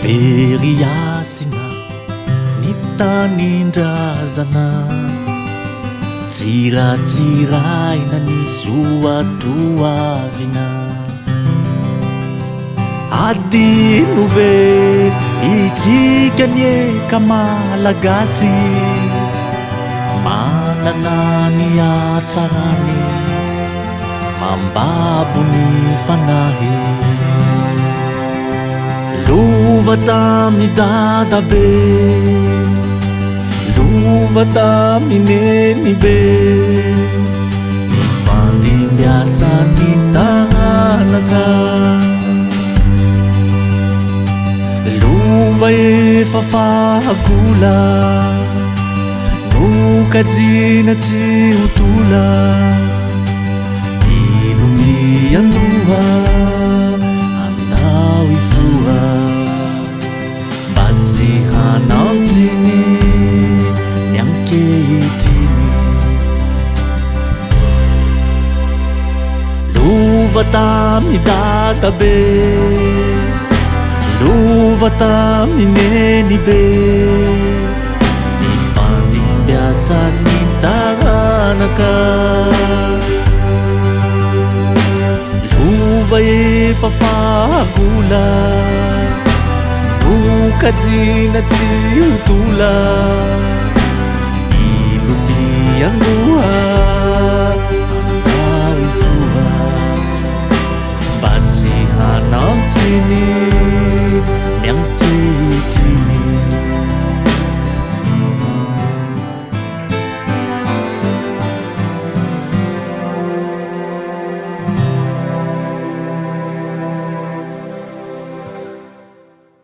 Feriasina ny tanindrazana, tsiratsiraina ny soatoavina. Adino ve isika ny eka malagasy, manana ny atsarany mambabo ny fanahy. Lova tamin'ny dadabe, lova tamin'ny nenibe, nifandimbiasa ny taranaka. Lova efa fahagola, nokajina tsy hotola, ino miandoha andao ifoha, mba tsy hanantsiny ny ankehitriny. Lova tamin'ny dadabe, lova tamin'ny nenibe, nifandimbiasa ny taranaka. Lova efa fahagola, nokajina tsy hotola, ino miandoha andao ifoha, mba tsy hanantsiny